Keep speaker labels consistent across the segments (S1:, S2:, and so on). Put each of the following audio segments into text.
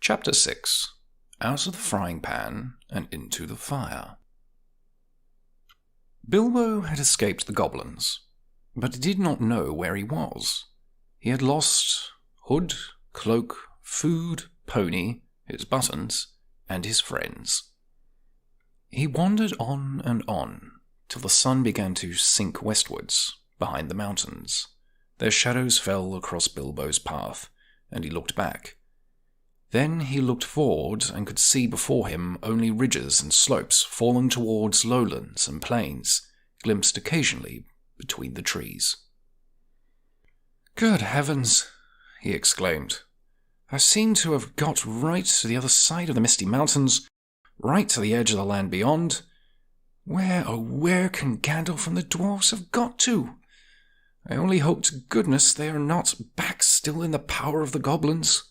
S1: Chapter 6. Out of the Frying Pan and Into the Fire. Bilbo had escaped the goblins, but he did not know where he was. He had lost hood, cloak, food, pony, his buttons, and his friends. He wandered on, till the sun began to sink westwards, behind the mountains. Their shadows fell across Bilbo's path, and he looked back. Then he looked forward and could see before him only ridges and slopes falling towards lowlands and plains, glimpsed occasionally between the trees. "Good heavens!" he exclaimed. "I seem to have got right to the other side of the misty mountains, right to the edge of the land beyond. Where, oh where can Gandalf and the dwarves have got to? I only hope to goodness they are not back still in the power of the goblins."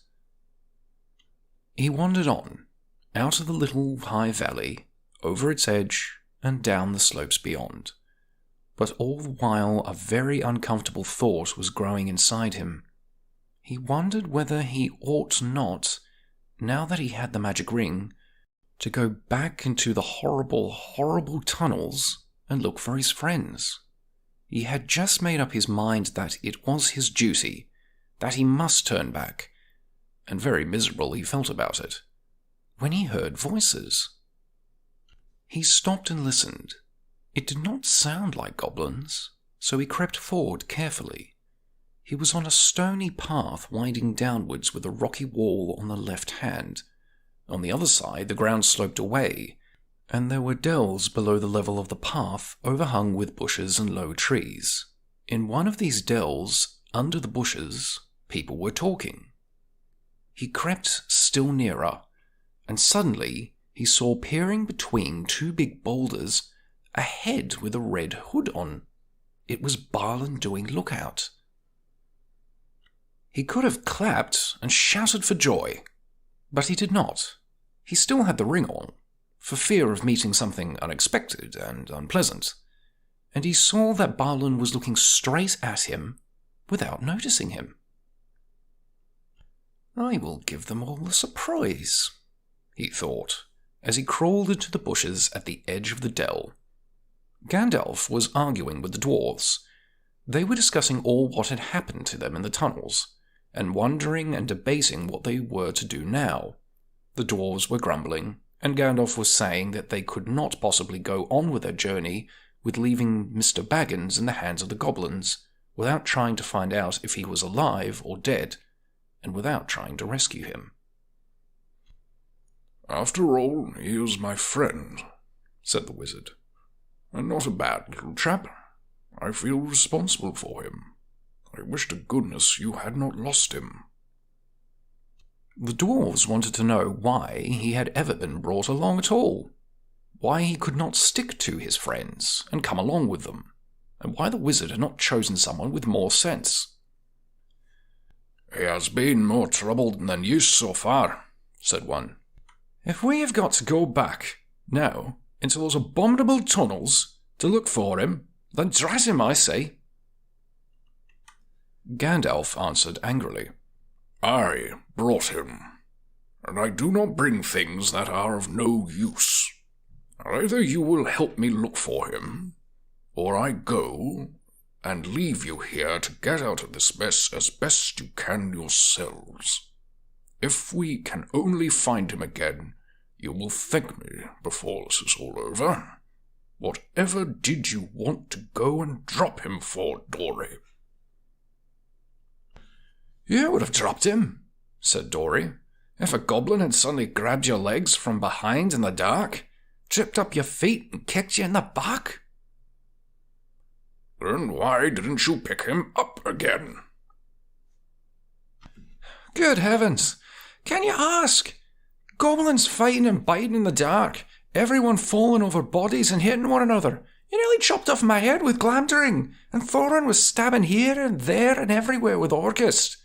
S1: He wandered on, out of the little high valley, over its edge, and down the slopes beyond. But all the while a very uncomfortable thought was growing inside him. He wondered whether he ought not, now that he had the magic ring, to go back into the horrible, horrible tunnels and look for his friends. He had just made up his mind that it was his duty, that he must turn back, and very miserable he felt about it, when he heard voices. He stopped and listened. It did not sound like goblins, so he crept forward carefully. He was on a stony path winding downwards with a rocky wall on the left hand. On the other side the ground sloped away, and there were dells below the level of the path overhung with bushes and low trees. In one of these dells, under the bushes, people were talking. He crept still nearer, and suddenly he saw peering between two big boulders a head with a red hood on. It was Balin doing lookout. He could have clapped and shouted for joy, but he did not. He still had the ring on, for fear of meeting something unexpected and unpleasant, and he saw that Balin was looking straight at him without noticing him. "I will give them all a surprise," he thought, as he crawled into the bushes at the edge of the dell. Gandalf was arguing with the dwarves. They were discussing all what had happened to them in the tunnels, and wondering and debating what they were to do now. The dwarves were grumbling, and Gandalf was saying that they could not possibly go on with their journey with leaving Mr. Baggins in the hands of the goblins, without trying to find out if he was alive or dead, and without trying to rescue him.
S2: "After all, he is my friend," said the wizard, "and not a bad little chap. I feel responsible for him. I wish to goodness you had not lost him."
S1: The dwarves wanted to know why he had ever been brought along at all, why he could not stick to his friends and come along with them, and why the wizard had not chosen someone with more sense.
S2: "He has been more troubled than use so far," said one.
S1: "If we have got to go back, now, into those abominable tunnels, to look for him, then drat him, I say." Gandalf answered angrily,
S2: "I brought him, and I do not bring things that are of no use. Either you will help me look for him, or I go and leave you here to get out of this mess as best you can yourselves. If we can only find him again, you will thank me before this is all over. Whatever did you want to go and drop him for, Dory?"
S1: "You would have dropped him," said Dory, "if a goblin had suddenly grabbed your legs from behind in the dark, tripped up your feet and kicked you in the back."
S2: "Then why didn't you pick him up again?"
S1: "Good heavens! Can you ask? Goblins fighting and biting in the dark, everyone falling over bodies and hitting one another. You nearly chopped off my head with Glamdring, and Thorin was stabbing here and there and everywhere with Orcust.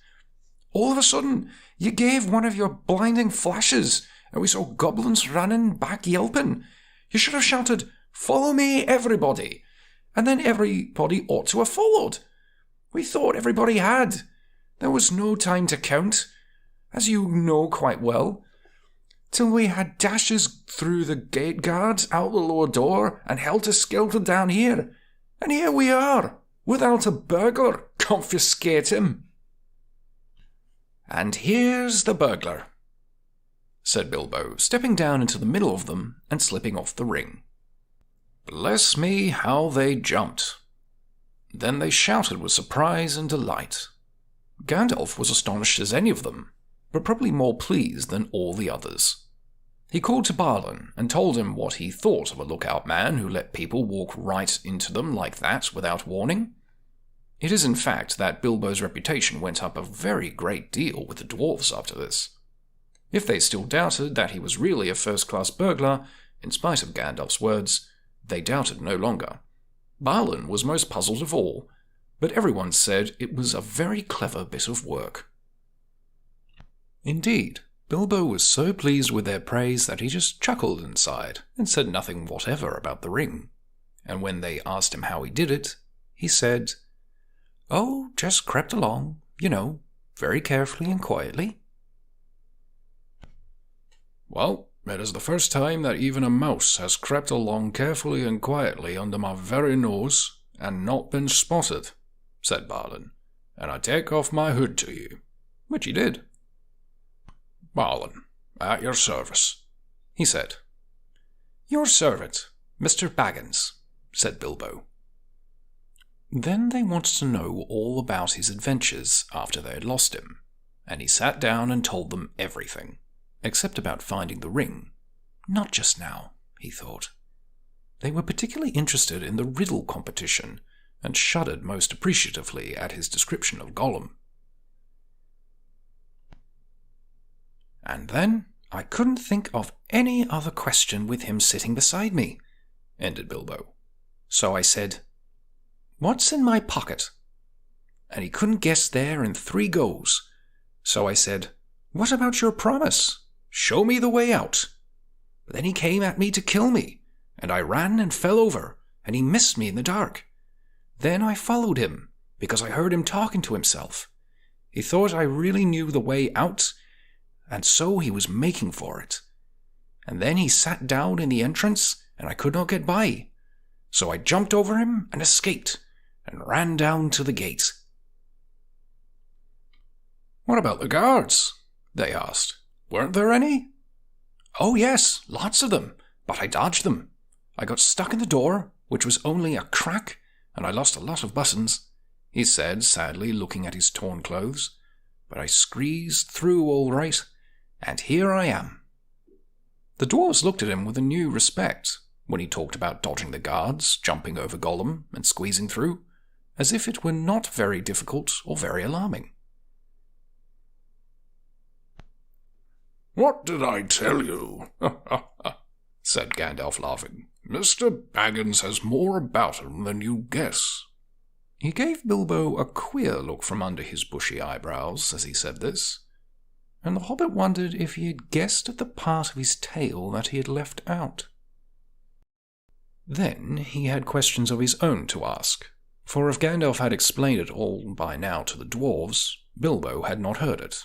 S1: All of a sudden, you gave one of your blinding flashes, and we saw goblins running back yelping. You should have shouted, 'Follow me, everybody!' and then everybody ought to have followed. We thought everybody had. There was no time to count. as you know quite well, till we had dashes through the gate guards out the lower door and helter-skelter down here. And here we are, without a burglar confiscating. And here's the burglar, said Bilbo, stepping down into the middle of them and slipping off the ring. Bless me, how they jumped. Then they shouted with surprise and delight. Gandalf was astonished as any of them, but probably more pleased than all the others. He called to Balin and told him what he thought of a lookout man who let people walk right into them like that without warning. It is in fact that Bilbo's reputation went up a very great deal with the dwarves after this. If they still doubted that he was really a first-class burglar, in spite of Gandalf's words, they doubted no longer. Balin was most puzzled of all, but everyone said it was a very clever bit of work. Indeed, Bilbo was so pleased with their praise that he just chuckled inside and said nothing whatever about the ring. And when they asked him how he did it, he said, "Oh, just crept along, very carefully and quietly."
S2: Well, it is the first time that even a mouse has crept along carefully and quietly under my very nose and not been spotted, said Balin, and I take off my hood to you.
S1: Which he did.
S2: Balin, at your service,
S1: he said. Your servant, Mr. Baggins, said Bilbo. Then they wanted to know all about his adventures after they had lost him, and he sat down and told them everything, except about finding the ring. Not just now, he thought. They were particularly interested in the riddle competition, and shuddered most appreciatively at his description of Gollum. And then I couldn't think of any other question with him sitting beside me, ended Bilbo. So I said, "What's in my pocket?" And he couldn't guess there in 3 goes. So I said, "What about your promise? Show me the way out." Then he came at me to kill me, and I ran and fell over, and he missed me in the dark. Then I followed him, because I heard him talking to himself. He thought I really knew the way out, and so he was making for it. And then he sat down in the entrance, and I could not get by. So I jumped over him and escaped, and ran down to the gate.
S2: What about the guards? They asked. Weren't there any?
S1: Oh yes, lots of them, but I dodged them. I got stuck in the door, which was only a crack, and I lost a lot of buttons, he said, sadly looking at his torn clothes. But I squeezed through all right, and here I am. The dwarves looked at him with a new respect when he talked about dodging the guards, jumping over Gollum, and squeezing through, as if it were not very difficult or very alarming.
S2: What did I tell you? said Gandalf, laughing. Mr. Baggins has more about him than you guess.
S1: He gave Bilbo a queer look from under his bushy eyebrows as he said this, and the Hobbit wondered if he had guessed at the part of his tale that he had left out. Then he had questions of his own to ask, for if Gandalf had explained it all by now to the dwarves, Bilbo had not heard it.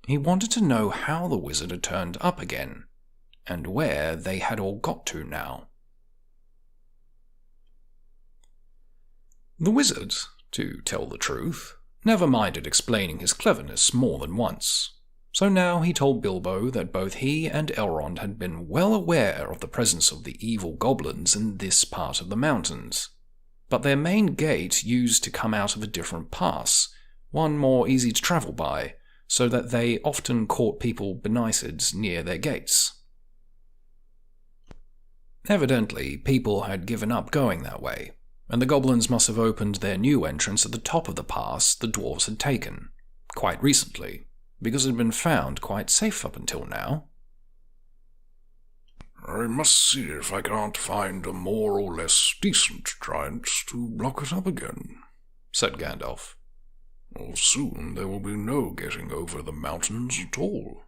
S1: He wanted to know how the wizard had turned up again, and where they had all got to now. The wizard, to tell the truth, never minded explaining his cleverness more than once, so now he told Bilbo that both he and Elrond had been well aware of the presence of the evil goblins in this part of the mountains, but their main gate used to come out of a different pass, one more easy to travel by, so that they often caught people benighted near their gates. Evidently, people had given up going that way, and the goblins must have opened their new entrance at the top of the pass the dwarves had taken, quite recently, because it had been found quite safe up until now.
S2: I must see if I can't find a more or less decent giant to block it up again, said Gandalf. Or soon there will be no getting over the mountains at all.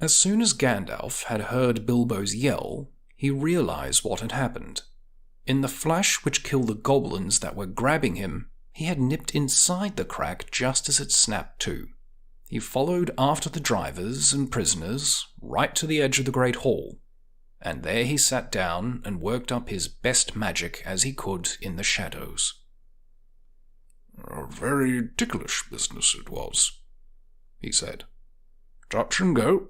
S1: As soon as Gandalf had heard Bilbo's yell, he realized what had happened. In the flash which killed the goblins that were grabbing him, he had nipped inside the crack just as it snapped to, He followed after the drivers and prisoners right to the edge of the great hall, and there he sat down and worked up his best magic as he could in the shadows.
S2: "A very ticklish business it was," he said. "Touch and go."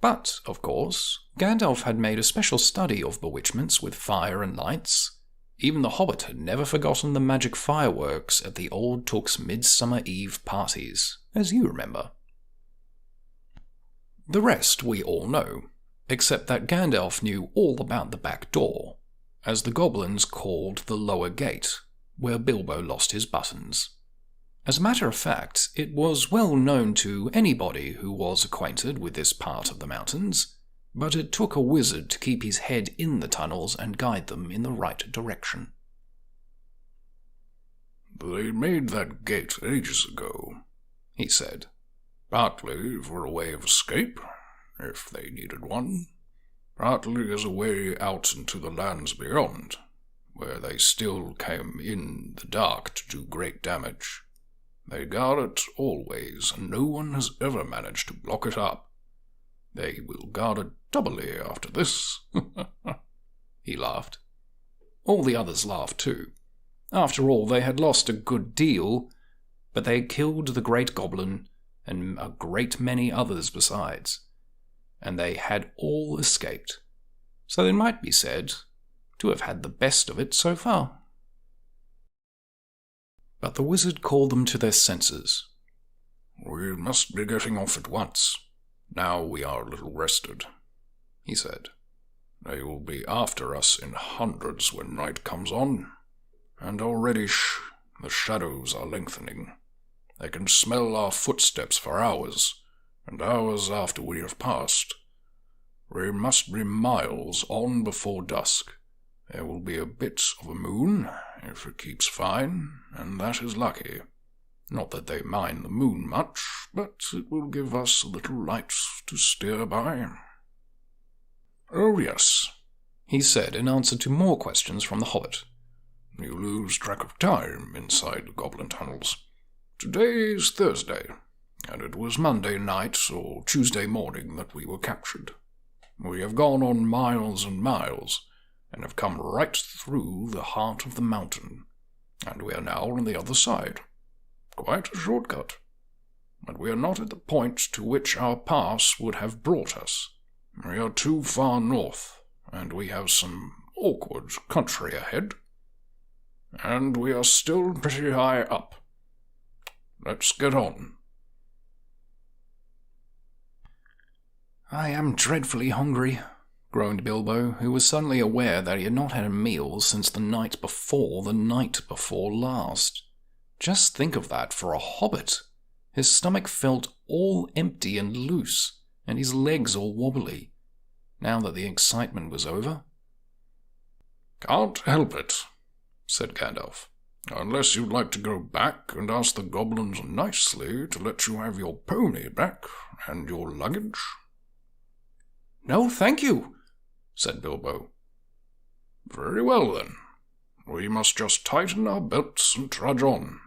S1: But, of course, Gandalf had made a special study of bewitchments with fire and lights. Even the Hobbit had never forgotten the magic fireworks at the old Took's Midsummer Eve parties, as you remember. The rest we all know, except that Gandalf knew all about the back door, as the goblins called the lower gate, where Bilbo lost his buttons. As a matter of fact, it was well known to anybody who was acquainted with this part of the mountains, but it took a wizard to keep his head in the tunnels and guide them in the right direction.
S2: "They made that gate ages ago," he said, "partly for a way of escape, if they needed one, partly as a way out into the lands beyond, where they still came in the dark to do great damage. They guard it always, and no one has ever managed to block it up. They will guard it doubly after this."
S1: He laughed. All the others laughed too. After all, they had lost a good deal, but they had killed the great goblin and a great many others besides, and they had all escaped, so it might be said to have had the best of it so far. But the wizard called them to their senses.
S2: "We must be getting off at once. Now we are a little rested," he said. "They will be after us in hundreds when night comes on, and already the shadows are lengthening. They can smell our footsteps for hours, and hours after we have passed. We must be miles on before dusk. There will be a bit of a moon, if it keeps fine, and that is lucky. Not that they mind the moon much, but it will give us a little light to steer by."
S1: "Oh, yes," he said in answer to more questions from the Hobbit.
S2: "You lose track of time inside the goblin tunnels. Today is Thursday, and it was Monday night or Tuesday morning that we were captured. We have gone on miles and miles, and have come right through the heart of the mountain, and we are now on the other side. Quite a shortcut. But we are not at the point to which our pass would have brought us. We are too far north, and we have some awkward country ahead. And we are still pretty high up. Let's get on."
S1: "I am dreadfully hungry," groaned Bilbo, who was suddenly aware that he had not had a meal since the night before last. Just think of that for a hobbit. His stomach felt all empty and loose, and his legs all wobbly, now that the excitement was over.
S2: "Can't help it," said Gandalf. "Unless you'd like to go back and ask the goblins nicely to let you have your pony back and your luggage."
S1: "No, thank you," said Bilbo.
S2: "Very well, then. We must just tighten our belts and trudge on,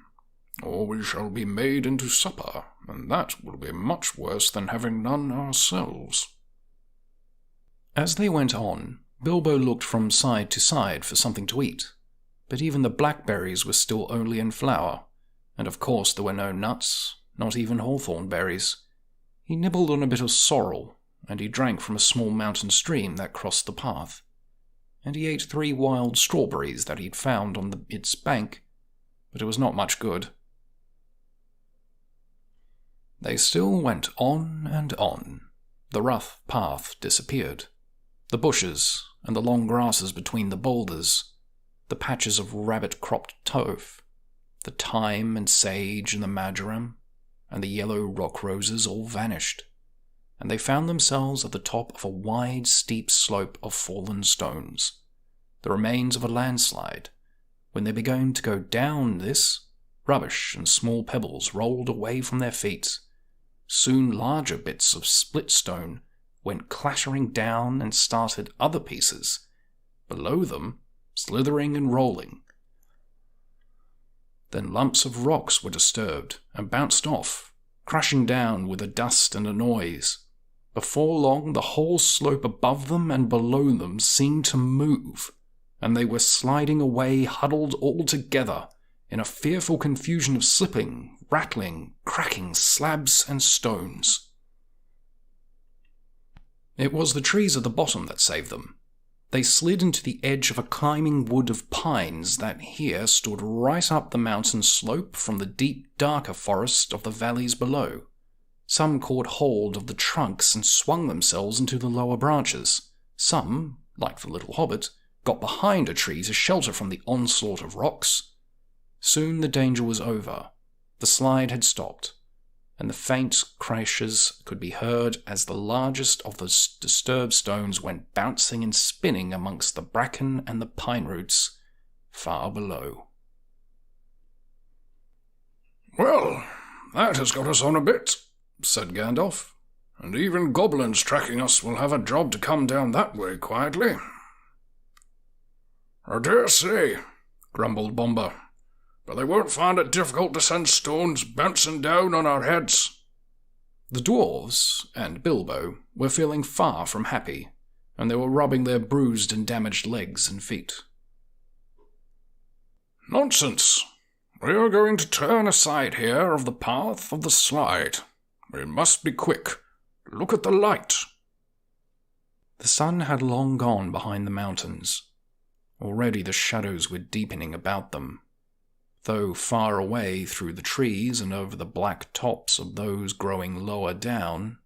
S2: or we shall be made into supper, and that will be much worse than having none ourselves."
S1: As they went on, Bilbo looked from side to side for something to eat, but even the blackberries were still only in flower, and of course there were no nuts, not even hawthorn berries. He nibbled on a bit of sorrel, and he drank from a small mountain stream that crossed the path, and he ate 3 wild strawberries that he'd found on its bank, but it was not much good. They still went on and on. The rough path disappeared. The bushes and the long grasses between the boulders, the patches of rabbit-cropped turf, the thyme and sage and the marjoram, and the yellow rock roses all vanished, and they found themselves at the top of a wide, steep slope of fallen stones, the remains of a landslide. When they began to go down this, rubbish and small pebbles rolled away from their feet. Soon larger bits of split stone went clattering down and started other pieces, below them, slithering and rolling. Then lumps of rocks were disturbed and bounced off, crashing down with a dust and a noise. Before long, the whole slope above them and below them seemed to move, and they were sliding away, huddled all together, in a fearful confusion of slipping, rattling, cracking slabs and stones. It was the trees at the bottom that saved them. They slid into the edge of a climbing wood of pines that here stood right up the mountain slope from the deep, darker forest of the valleys below. Some caught hold of the trunks and swung themselves into the lower branches. Some, like the little Hobbit, got behind a tree to shelter from the onslaught of rocks. Soon the danger was over. The slide had stopped, and the faint crashes could be heard as the largest of the disturbed stones went bouncing and spinning amongst the bracken and the pine roots far below.
S2: "Well, that has got us on a bit," said Gandalf, "and even goblins tracking us will have a job to come down that way quietly." "I dare say," grumbled Bomber, "but they won't find it difficult to send stones bouncing down on our heads."
S1: The dwarves and Bilbo were feeling far from happy, and they were rubbing their bruised and damaged legs and feet.
S2: "Nonsense. We are going to turn aside here of the path of the slide. We must be quick. Look at the light."
S1: The sun had long gone behind the mountains. Already the shadows were deepening about them, though far away through the trees and over the black tops of those growing lower down,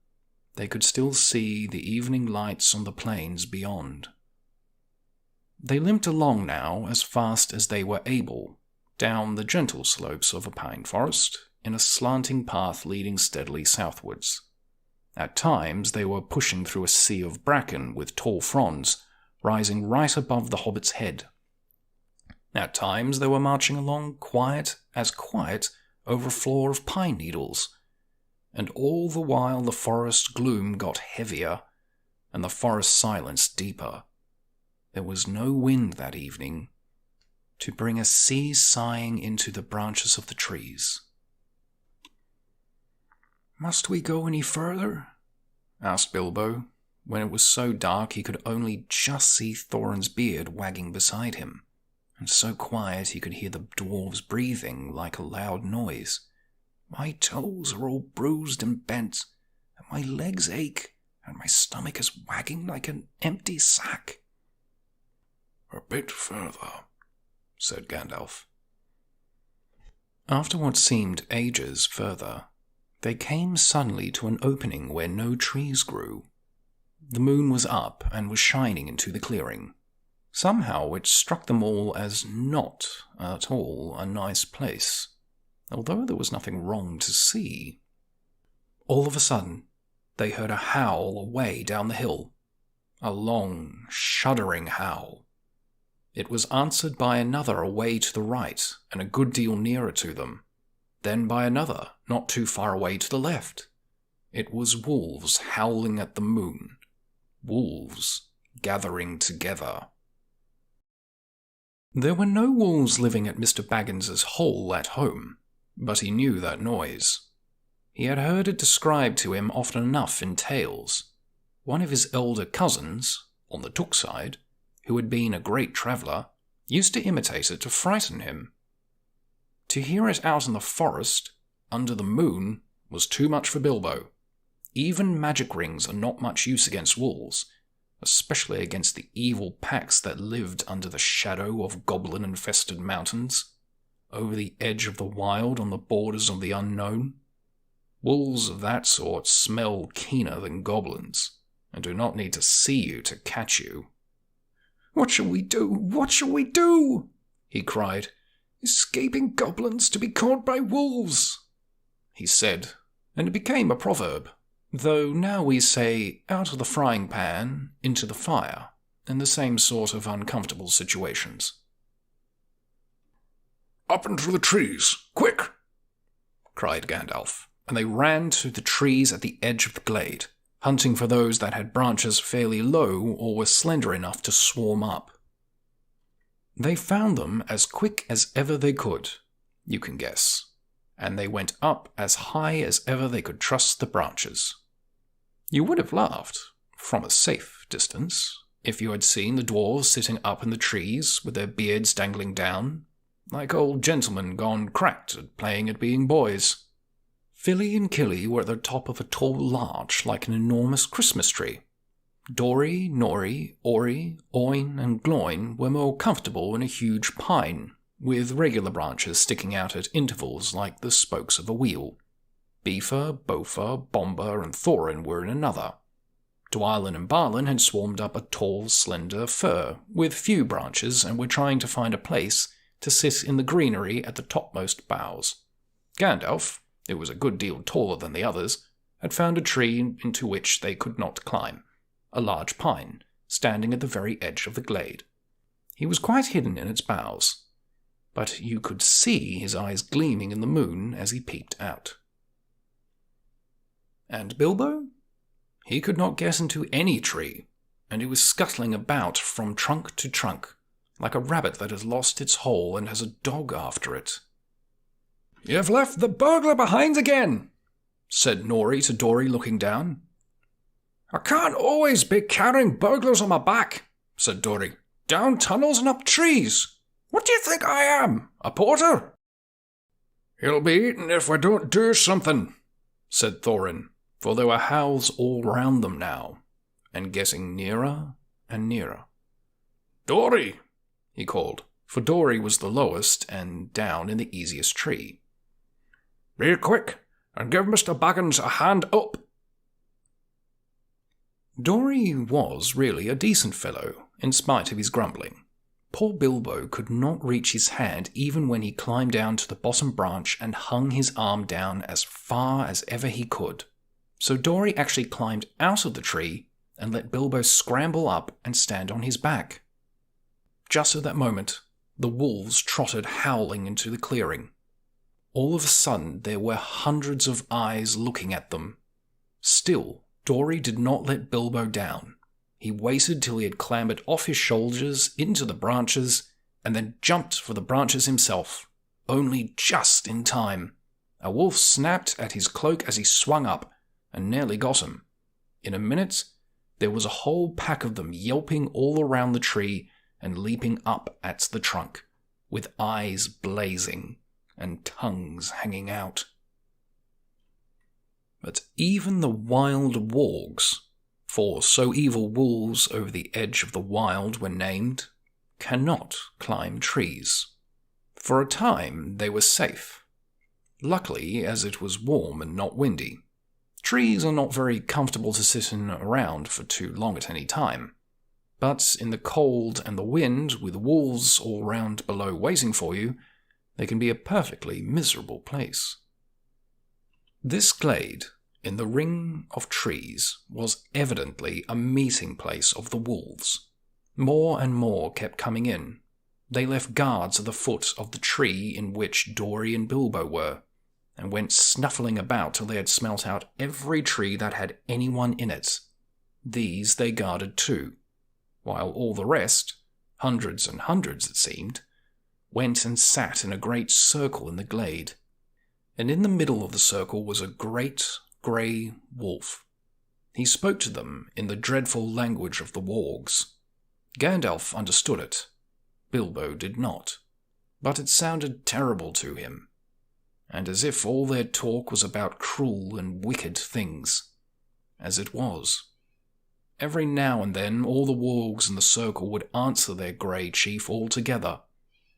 S1: they could still see the evening lights on the plains beyond. They limped along now as fast as they were able, down the gentle slopes of a pine forest, in a slanting path leading steadily southwards. At times they were pushing through a sea of bracken with tall fronds, rising right above the Hobbit's head. At times they were marching along quiet over a floor of pine needles, and all the while the forest gloom got heavier and the forest silence deeper. There was no wind that evening to bring a sea sighing into the branches of the trees. "Must we go any further?" asked Bilbo, when it was so dark he could only just see Thorin's beard wagging beside him, and so quiet he could hear the dwarves breathing like a loud noise. "My toes are all bruised and bent, and my legs ache, and my stomach is wagging like an empty sack."
S2: "A bit further," said Gandalf.
S1: After what seemed ages further, they came suddenly to an opening where no trees grew. The moon was up and was shining into the clearing. Somehow it struck them all as not at all a nice place, although there was nothing wrong to see. All of a sudden, they heard a howl away down the hill, a long, shuddering howl. It was answered by another away to the right and a good deal nearer to them, then by another not too far away to the left. It was wolves howling at the moon, wolves gathering together. There were no wolves living at Mr. Baggins's hole at home, but he knew that noise. He had heard it described to him often enough in tales. One of his elder cousins, on the Took side, who had been a great traveller, used to imitate it to frighten him. To hear it out in the forest, under the moon, was too much for Bilbo. Even magic rings are not much use against wolves, especially against the evil packs that lived under the shadow of goblin-infested mountains, over the edge of the wild on the borders of the unknown. Wolves of that sort smell keener than goblins, and do not need to see you to catch you. "What shall we do? What shall we do?" he cried. "Escaping goblins to be caught by wolves," he said, and it became a proverb, though now we say out of the frying pan into the fire in the same sort of uncomfortable situations.
S2: "Up into the trees, quick!"
S1: cried Gandalf, and they ran to the trees at the edge of the glade, hunting for those that had branches fairly low or were slender enough to swarm up. They found them as quick as ever they could, You can guess. And they went up as high as ever they could trust the branches. You would have laughed, from a safe distance, if you had seen the dwarves sitting up in the trees with their beards dangling down, like old gentlemen gone cracked at playing at being boys. Philly and Killy were at the top of a tall larch like an enormous Christmas tree. Dory, Nori, Ori, Oin, and Gloin were more comfortable in a huge pine, with regular branches sticking out at intervals like the spokes of a wheel. Beaver, Bofa, Bomba, and Thorin were in another. Dwylin and Barlin had swarmed up a tall, slender fir with few branches and were trying to find a place to sit in the greenery at the topmost boughs. Gandalf, who was a good deal taller than the others, had found a tree into which they could not climb, a large pine, standing at the very edge of the glade. He was quite hidden in its boughs, but you could see his eyes gleaming in the moon as he peeped out. And Bilbo? He could not get into any tree, and he was scuttling about from trunk to trunk, like a rabbit that has lost its hole and has a dog after it. "You've left the burglar behind again," said Nori to Dory, looking down. "I can't always be carrying burglars on my back," said Dory. "Down tunnels and up trees. What do you think I am, a porter?" "He'll be eaten if we don't do something," said Thorin, for there were howls all round them now, and getting nearer and nearer. "Dory!" he called, for Dory was the lowest and down in the easiest tree. "Be quick, and give Mr. Baggins a hand up." Dory was really a decent fellow, in spite of his grumbling. Poor Bilbo could not reach his hand even when he climbed down to the bottom branch and hung his arm down as far as ever he could. So Dory actually climbed out of the tree and let Bilbo scramble up and stand on his back. Just at that moment, the wolves trotted howling into the clearing. All of a sudden, there were hundreds of eyes looking at them. Still, Dory did not let Bilbo down. He waited till he had clambered off his shoulders into the branches, and then jumped for the branches himself, only just in time. A wolf snapped at his cloak as he swung up, and nearly got him. In a minute, there was a whole pack of them yelping all around the tree and leaping up at the trunk, with eyes blazing and tongues hanging out. But even the wild wargs, for so evil wolves over the edge of the wild were named, cannot climb trees. For a time they were safe. Luckily, as it was warm and not windy. Trees are not very comfortable to sit in around for too long at any time. But in the cold and the wind, with wolves all round below waiting for you, they can be a perfectly miserable place. This glade, in the ring of trees, was evidently a meeting place of the wolves. More and more kept coming in. They left guards at the foot of the tree in which Dory and Bilbo were, and went snuffling about till they had smelt out every tree that had anyone in it. These they guarded too, while all the rest, hundreds and hundreds it seemed, went and sat in a great circle in the glade. And in the middle of the circle was a great grey wolf. He spoke to them in the dreadful language of the wargs. Gandalf understood it. Bilbo did not. But it sounded terrible to him, and as if all their talk was about cruel and wicked things. As it was. Every now and then all the wargs in the circle would answer their grey chief all together,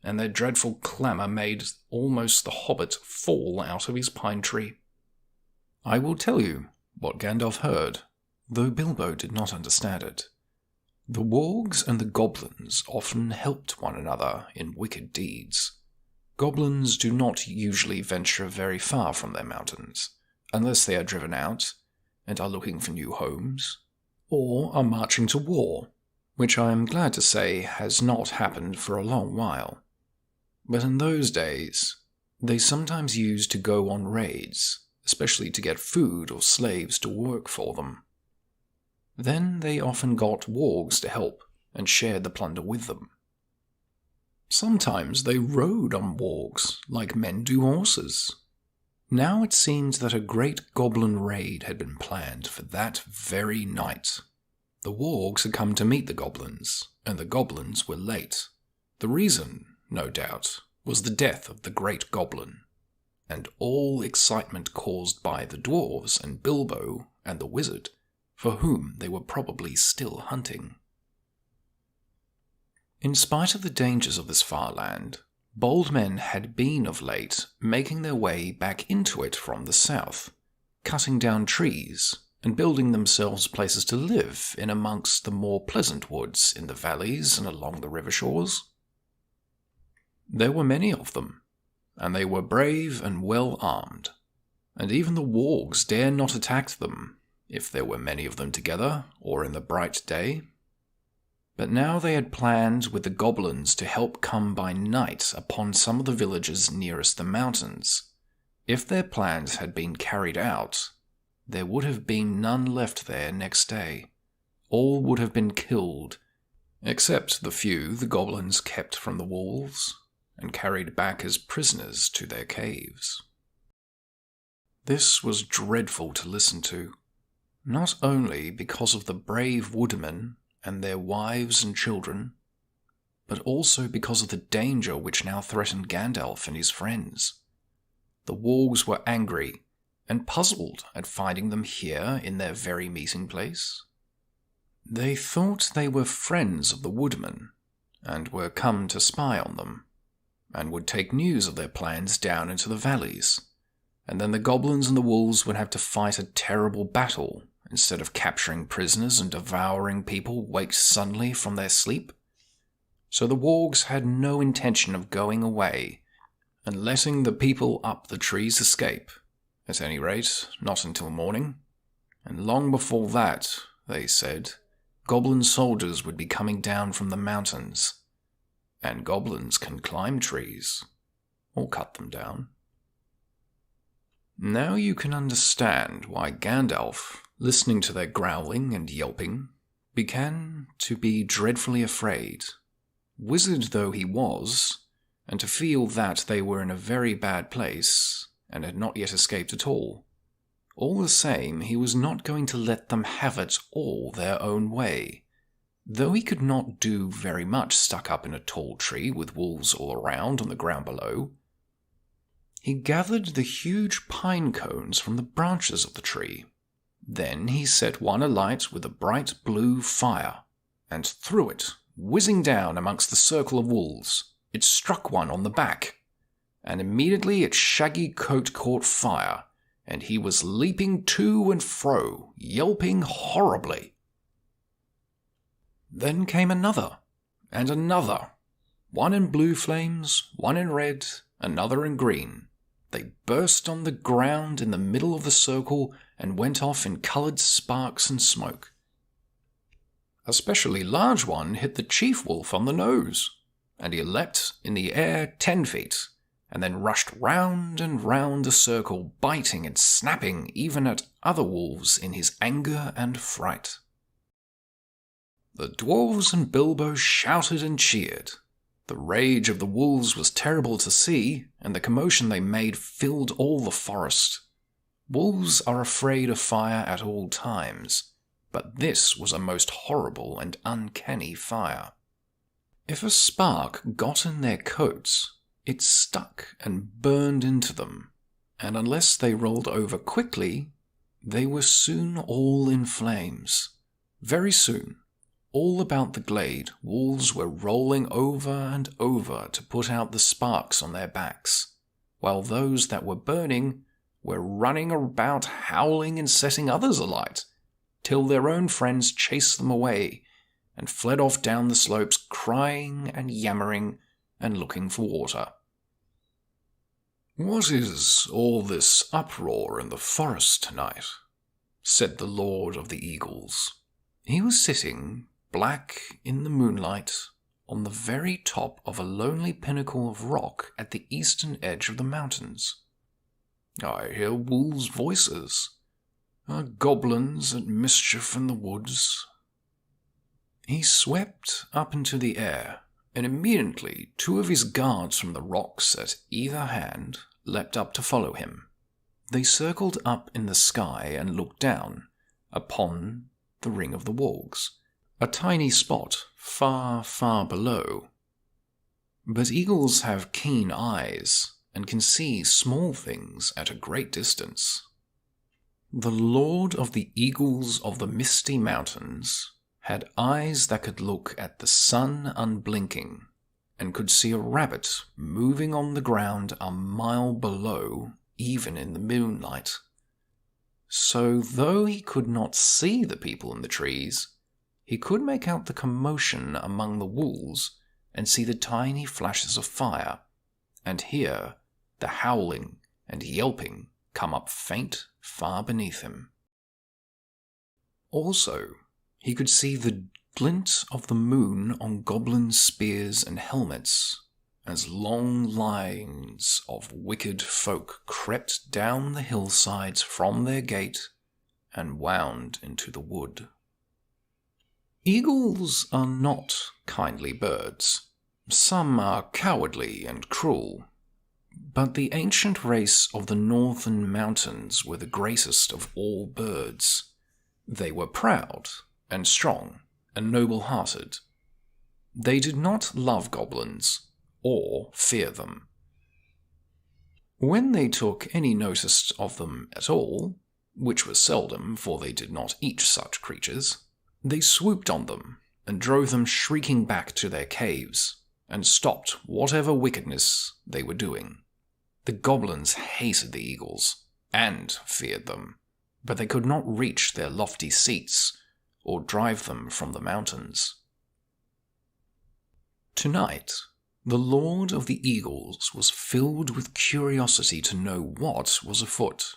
S1: and their dreadful clamour made almost the Hobbit fall out of his pine tree. I will tell you what Gandalf heard, though Bilbo did not understand it. The wargs and the goblins often helped one another in wicked deeds. Goblins do not usually venture very far from their mountains, unless they are driven out and are looking for new homes, or are marching to war, which I am glad to say has not happened for a long while. But in those days, they sometimes used to go on raids, especially to get food or slaves to work for them. Then they often got wargs to help and shared the plunder with them. Sometimes they rode on wargs, like men do horses. Now it seemed that a great goblin raid had been planned for that very night. The wargs had come to meet the goblins, and the goblins were late. The reason, no doubt, was the death of the great goblin, and all excitement caused by the dwarves and Bilbo and the wizard, for whom they were probably still hunting. In spite of the dangers of this far land, bold men had been of late making their way back into it from the south, cutting down trees and building themselves places to live in amongst the more pleasant woods in the valleys and along the river shores. There were many of them, and they were brave and well armed, and even the wargs dare not attack them, if there were many of them together or in the bright day. But now they had planned with the goblins to help come by night upon some of the villages nearest the mountains. If their plans had been carried out, there would have been none left there next day. All would have been killed, except the few the goblins kept from the wolves and carried back as prisoners to their caves. This was dreadful to listen to, not only because of the brave woodmen and their wives and children, but also because of the danger which now threatened Gandalf and his friends. The wargs were angry and puzzled at finding them here in their very meeting place. They thought they were friends of the woodmen, and were come to spy on them, and would take news of their plans down into the valleys, and then the goblins and the wolves would have to fight a terrible battle instead of capturing prisoners and devouring people waked suddenly from their sleep. So the wargs had no intention of going away and letting the people up the trees escape, at any rate, not until morning. And long before that, they said, goblin soldiers would be coming down from the mountains, and goblins can climb trees, or cut them down. Now you can understand why Gandalf, listening to their growling and yelping, began to be dreadfully afraid, wizard though he was, and to feel that they were in a very bad place, and had not yet escaped at all. All the same, he was not going to let them have it all their own way. Though he could not do very much stuck up in a tall tree with wolves all around on the ground below, he gathered the huge pine cones from the branches of the tree. Then he set one alight with a bright blue fire, and threw it, whizzing down amongst the circle of wolves. It struck one on the back, and immediately its shaggy coat caught fire, and he was leaping to and fro, yelping horribly. Then came another, and another, one in blue flames, one in red, another in green. They burst on the ground in the middle of the circle and went off in coloured sparks and smoke. A specially large one hit the chief wolf on the nose, and he leapt in the air 10 feet, and then rushed round and round the circle, biting and snapping even at other wolves in his anger and fright. The dwarves and Bilbo shouted and cheered. The rage of the wolves was terrible to see, and the commotion they made filled all the forest. Wolves are afraid of fire at all times, but this was a most horrible and uncanny fire. If a spark got in their coats, it stuck and burned into them, and unless they rolled over quickly, they were soon all in flames. Very soon, all about the glade, wolves were rolling over and over to put out the sparks on their backs, while those that were burning were running about howling and setting others alight, till their own friends chased them away and fled off down the slopes crying and yammering and looking for water. "What is all this uproar in the forest tonight?" said the Lord of the Eagles. He was sitting, black in the moonlight, on the very top of a lonely pinnacle of rock at the eastern edge of the mountains. "I hear wolves' voices. Are goblins at mischief in the woods?" He swept up into the air and immediately 2 of his guards from the rocks at either hand leapt up to follow him. They circled up in the sky and looked down upon the ring of the walls, a tiny spot far, far below. But eagles have keen eyes and can see small things at a great distance. The Lord of the Eagles of the Misty Mountains had eyes that could look at the sun unblinking, and could see a rabbit moving on the ground a mile below, even in the moonlight. So though he could not see the people in the trees, he could make out the commotion among the wolves and see the tiny flashes of fire, and hear the howling and yelping come up faint far beneath him. Also, he could see the glint of the moon on goblin spears and helmets, as long lines of wicked folk crept down the hillsides from their gate and wound into the wood. Eagles are not kindly birds. Some are cowardly and cruel, but the ancient race of the northern mountains were the greatest of all birds. They were proud and strong and noble-hearted. They did not love goblins or fear them. When they took any notice of them at all, which was seldom, for they did not eat such creatures, they swooped on them and drove them shrieking back to their caves, and stopped whatever wickedness they were doing. The goblins hated the eagles, and feared them, but they could not reach their lofty seats, or drive them from the mountains. Tonight, the Lord of the Eagles was filled with curiosity to know what was afoot,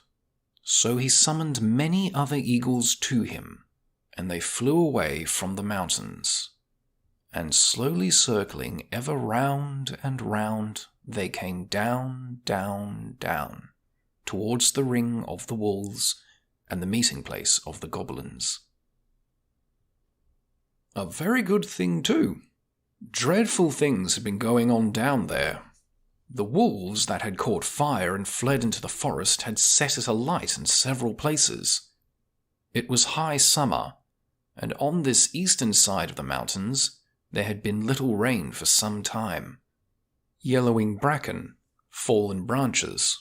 S1: so he summoned many other eagles to him, and they flew away from the mountains, and slowly circling ever round and round, they came down, down, down, towards the ring of the wolves and the meeting place of the goblins. A very good thing, too. Dreadful things had been going on down there. The wolves that had caught fire and fled into the forest had set it alight in several places. It was high summer, and on this eastern side of the mountains there had been little rain for some time. Yellowing bracken, fallen branches,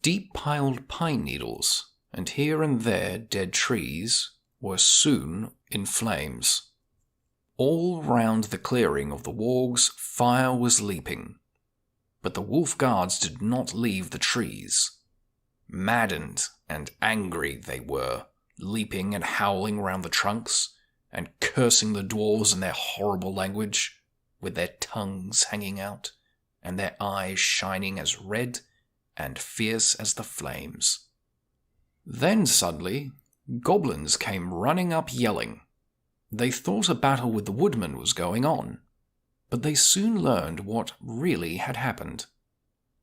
S1: deep-piled pine needles, and here and there dead trees were soon in flames. All round the clearing of the wargs fire was leaping, but the wolf guards did not leave the trees. Maddened and angry they were, leaping and howling round the trunks, and cursing the dwarves in their horrible language, with their tongues hanging out, and their eyes shining as red and fierce as the flames. Then suddenly, goblins came running up yelling. They thought a battle with the woodmen was going on, but they soon learned what really had happened.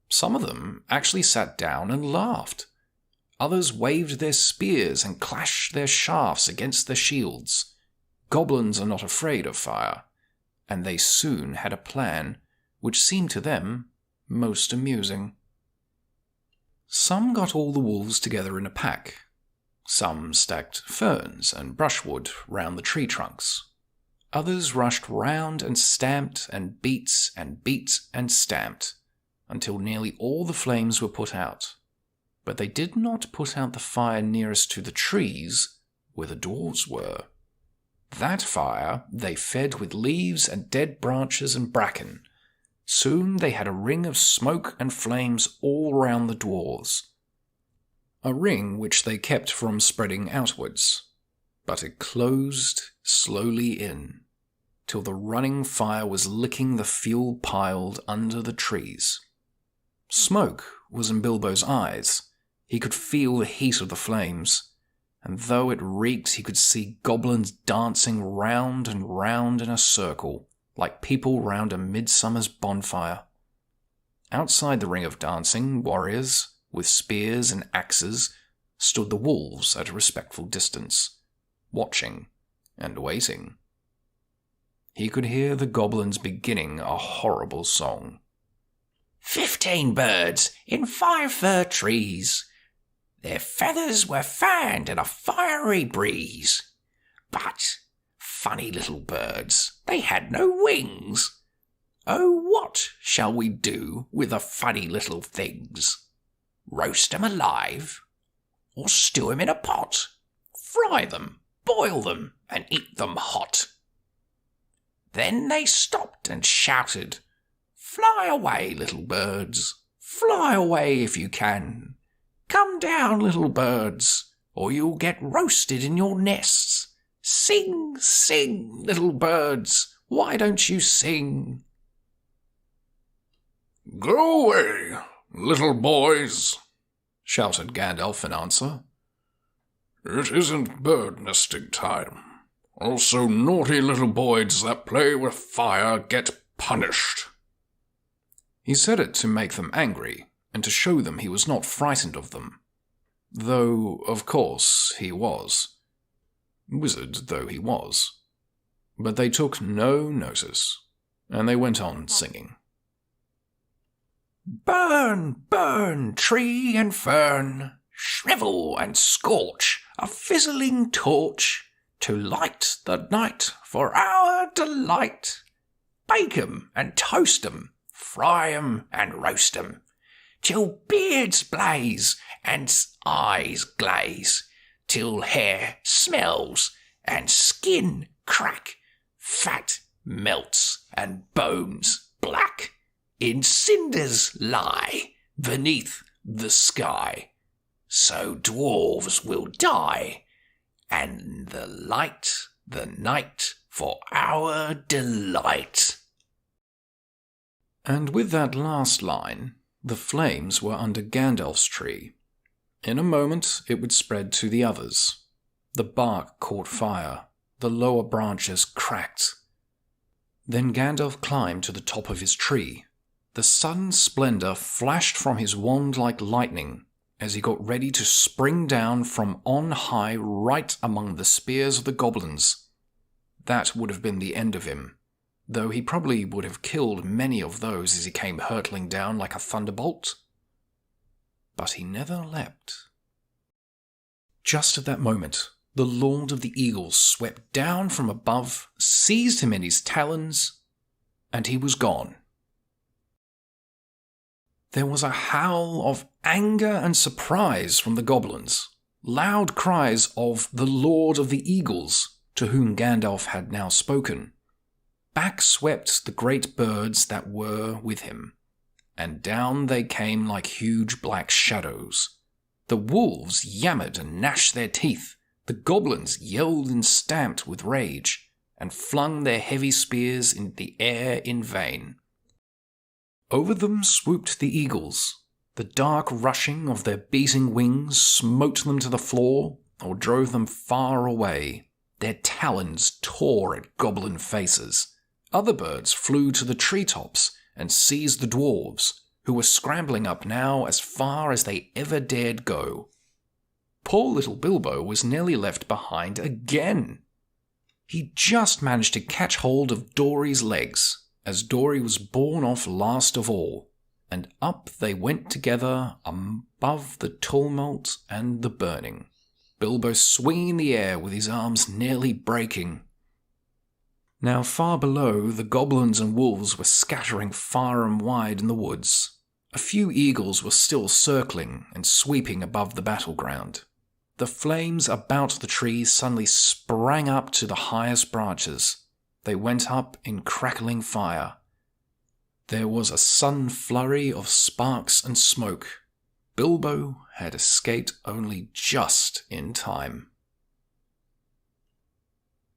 S1: Some of them actually sat down and laughed. Others waved their spears and clashed their shafts against their shields. Goblins are not afraid of fire, and they soon had a plan which seemed to them most amusing. Some got all the wolves together in a pack. Some stacked ferns and brushwood round the tree trunks. Others rushed round and stamped and beat and stamped, until nearly all the flames were put out. But they did not put out the fire nearest to the trees where the dwarves were. That fire they fed with leaves and dead branches and bracken. Soon they had a ring of smoke and flames all round the dwarves. A ring which they kept from spreading outwards, but it closed slowly in, till the running fire was licking the fuel piled under the trees. Smoke was in Bilbo's eyes. He could feel the heat of the flames, and though it reeked, he could see goblins dancing round and round in a circle, like people round a midsummer's bonfire. Outside the ring of dancing warriors, with spears and axes, stood the wolves at a respectful distance, watching and waiting. he could hear the goblins beginning a horrible song. 15 birds in 5 fir trees. Their feathers were fanned in a fiery breeze. But, funny little birds, they had no wings. Oh, what shall we do with the funny little things? Roast 'em alive, or stew 'em in a pot, fry them, boil them, and eat them hot. Then they stopped and shouted, Fly away, little birds, fly away if you can. Come down, little birds, or you'll get roasted in your nests. Sing, sing, little birds, why don't you sing?
S2: Go away, little boys, shouted Gandalf in answer. It isn't bird nesting time. Also, naughty little boys that play with fire get punished.
S1: He said it to make them angry, and to show them he was not frightened of them. Though, of course, he was. Wizard though he was. But they took no notice, and they went on singing. Burn, burn, tree and fern, shrivel and scorch, a fizzling torch, to light the night for our delight. Bake 'em and toast 'em, fry 'em and roast 'em, till beards blaze and eyes glaze, till hair smells and skin crack, fat melts and bones black in cinders lie beneath the sky. So dwarves will die, and the light, the night for our delight. And with that last line, the flames were under Gandalf's tree. In a moment it would spread to the others. The bark caught fire, the lower branches cracked. Then Gandalf climbed to the top of his tree. The sun's splendor flashed from his wand like lightning as he got ready to spring down from on high right among the spears of the goblins. That would have been the end of him, though he probably would have killed many of those as he came hurtling down like a thunderbolt. But he never leapt. Just at that moment, the Lord of the Eagles swept down from above, seized him in his talons, and he was gone. There was a howl of anger and surprise from the goblins, loud cries of the Lord of the Eagles, to whom Gandalf had now spoken. Back swept the great birds that were with him, and down they came like huge black shadows. The wolves yammered and gnashed their teeth, the goblins yelled and stamped with rage, and flung their heavy spears into the air in vain. Over them swooped the eagles. The dark rushing of their beating wings smote them to the floor or drove them far away. Their talons tore at goblin faces. Other birds flew to the treetops and seized the dwarves, who were scrambling up now as far as they ever dared go. Poor little Bilbo was nearly left behind again. He just managed to catch hold of Dory's legs, as Dory was borne off last of all, and up they went together above the tumult and the burning, Bilbo swinging in the air with his arms nearly breaking. Now far below, the goblins and wolves were scattering far and wide in the woods. A few eagles were still circling and sweeping above the battleground. The flames about the trees suddenly sprang up to the highest branches. They went up in crackling fire. There was a sudden flurry of sparks and smoke. Bilbo had escaped only just in time.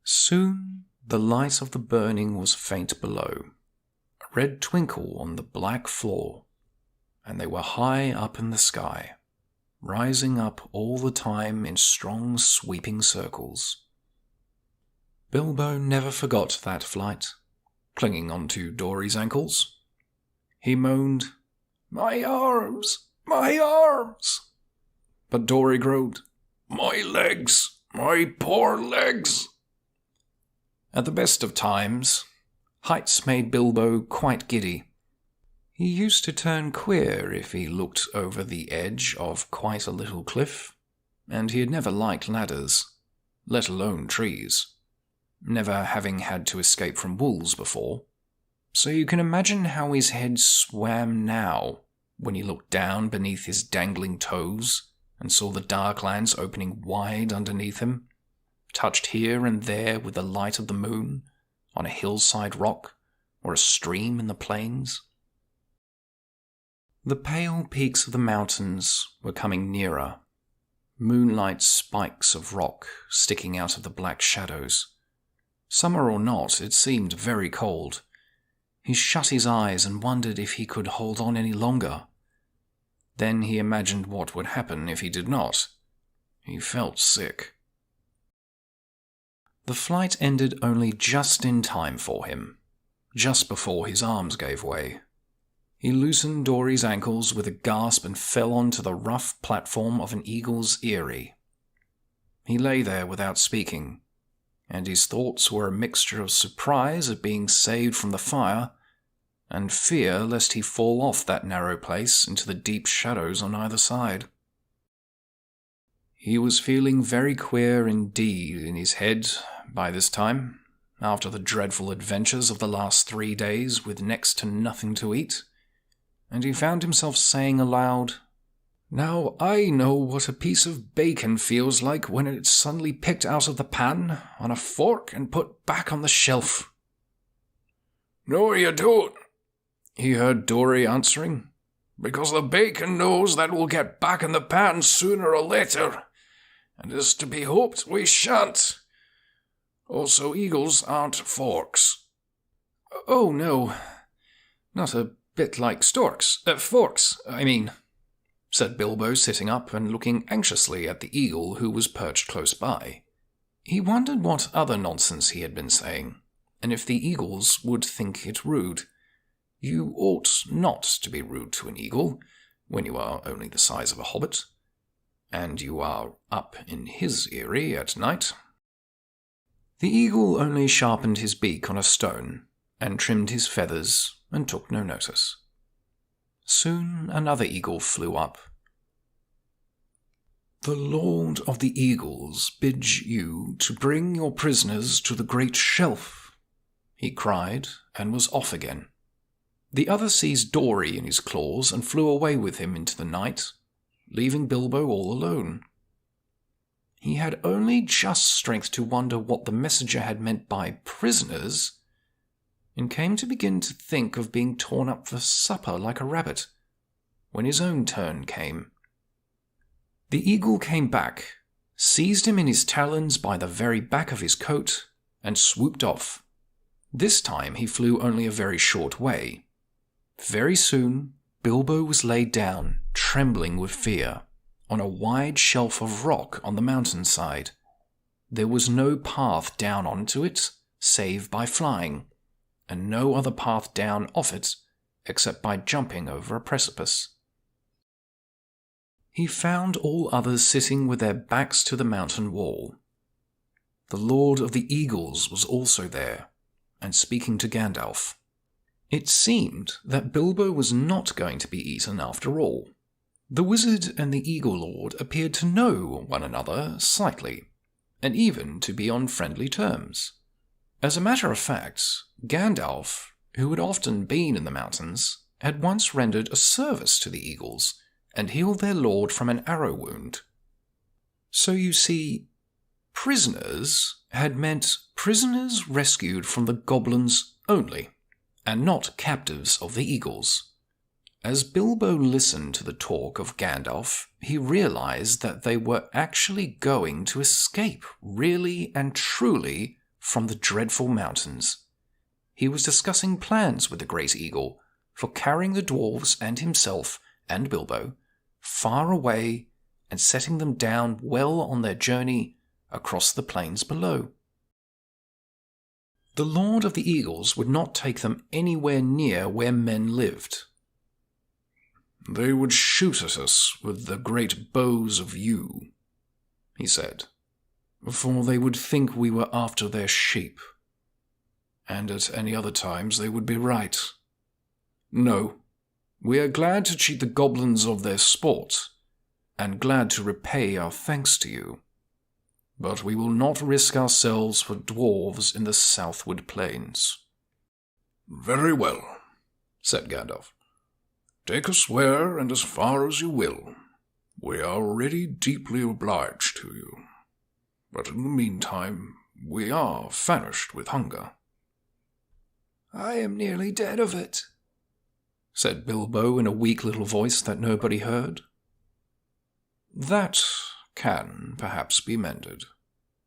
S1: Soon the light of the burning was faint below, a red twinkle on the black floor, and they were high up in the sky, rising up all the time in strong sweeping circles. Bilbo never forgot that flight, clinging onto Dory's ankles. He moaned, "My arms! My arms!" But Dory groaned, "My legs! My poor legs!" At the best of times, Heights made Bilbo quite giddy. He used to turn queer if he looked over the edge of quite a little cliff, and he had never liked ladders, let alone trees, never having had to escape from wolves before. So you can imagine how his head swam now when he looked down beneath his dangling toes and saw the Darklands opening wide underneath him, touched here and there with the light of the moon, on a hillside rock or a stream in the plains. The pale peaks of the mountains were coming nearer, moonlight spikes of rock sticking out of the black shadows. Summer or not, it seemed very cold. He shut his eyes and wondered if he could hold on any longer. Then he imagined what would happen if he did not. He felt sick. The flight ended only just in time for him, just before his arms gave way. He loosened Dory's ankles with a gasp and fell onto the rough platform of an eagle's eyrie. He lay there without speaking, and his thoughts were a mixture of surprise at being saved from the fire and fear lest he fall off that narrow place into the deep shadows on either side. He was feeling very queer indeed in his head by this time, after the dreadful adventures of the last 3 days with next to nothing to eat, and he found himself saying aloud, "Now I know what a piece of bacon feels like when it's suddenly picked out of the pan on a fork and put back on the shelf."
S2: "No, you don't,"
S1: he heard Dory answering.
S2: "because the bacon knows that we'll get back in the pan sooner or later, and it's to be hoped we shan't. Also, eagles aren't forks."
S1: "Oh, no, not a bit like forks, I mean," said Bilbo, sitting up and looking anxiously at the eagle who was perched close by. He wondered what other nonsense he had been saying, and if the eagles would think it rude. You ought not to be rude to an eagle when you are only the size of a hobbit, and you are up in his eyrie at night. The eagle only sharpened his beak on a stone and trimmed his feathers and took no notice. Soon another eagle flew up. "The Lord of the Eagles bids you to bring your prisoners to the great shelf," he cried, and was off again. The other seized Dory in his claws and flew away with him into the night, leaving Bilbo all alone. He had only just strength to wonder what the messenger had meant by prisoners, and came to begin to think of being torn up for supper like a rabbit, when his own turn came. The eagle came back, seized him in his talons by the very back of his coat, and swooped off. This time he flew only a very short way. Very soon, Bilbo was laid down, trembling with fear, on a wide shelf of rock on the mountainside. There was no path down onto it, save by flying, and no other path down off it, except by jumping over a precipice. He found all others sitting with their backs to the mountain wall. The Lord of the Eagles was also there, and speaking to Gandalf. It seemed that Bilbo was not going to be eaten after all. The wizard and the Eagle Lord appeared to know one another slightly, and even to be on friendly terms. As a matter of fact, Gandalf, who had often been in the mountains, had once rendered a service to the Eagles and healed their lord from an arrow wound. So you see, prisoners had meant prisoners rescued from the goblins only, and not captives of the Eagles. As Bilbo listened to the talk of Gandalf, he realized that they were actually going to escape, really and truly, from the dreadful mountains. He was discussing plans with the Great Eagle for carrying the dwarves and himself and Bilbo far away and setting them down well on their journey across the plains below. The Lord of the Eagles would not take them anywhere near where men lived.
S2: "They would shoot at us with the great bows of yew," he said,
S1: "for they would think we were after their sheep. and at any other times they would be right. No, we are glad to cheat the goblins of their sport, and glad to repay our thanks to you. But we will not risk ourselves for dwarves in the southward plains."
S2: "Very well," said Gandalf. "Take us where and as far as you will. We are already deeply obliged to you. But in the meantime, we are famished with hunger."
S1: "I am nearly dead of it," said Bilbo in a weak little voice that nobody heard. "That can perhaps be mended,"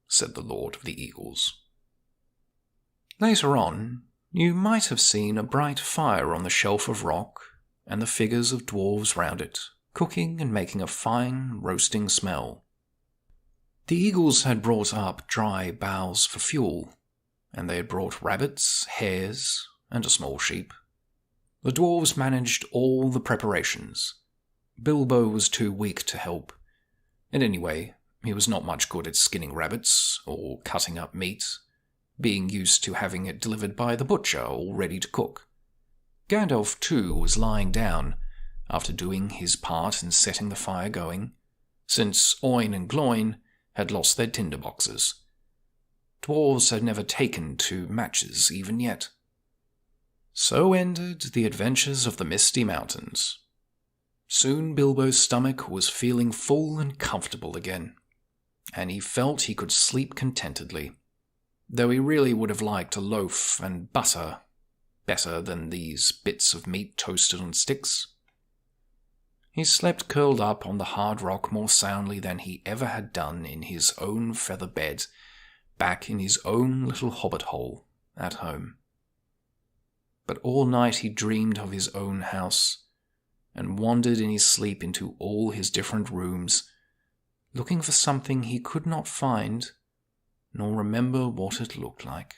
S1: said the Lord of the Eagles. Later on, you might have seen a bright fire on the shelf of rock, and the figures of dwarves round it, cooking and making a fine roasting smell. The Eagles had brought up dry boughs for fuel, and they had brought rabbits, hares, and a small sheep. The dwarves managed all the preparations. Bilbo was too weak to help, and anyway, he was not much good at skinning rabbits or cutting up meat, being used to having it delivered by the butcher all ready to cook. Gandalf, too, was lying down, after doing his part in setting the fire going, since Oin and Gloin had lost their tinderboxes. Dwarves had never taken to matches even yet. So ended the adventures of the Misty Mountains. Soon Bilbo's stomach was feeling full and comfortable again, and he felt he could sleep contentedly, though he really would have liked a loaf and butter better than these bits of meat toasted on sticks. He slept curled up on the hard rock more soundly than he ever had done in his own feather bed, back in his own little hobbit hole at home. But all night he dreamed of his own house, and wandered in his sleep into all his different rooms, looking for something he could not find, nor remember what it looked like.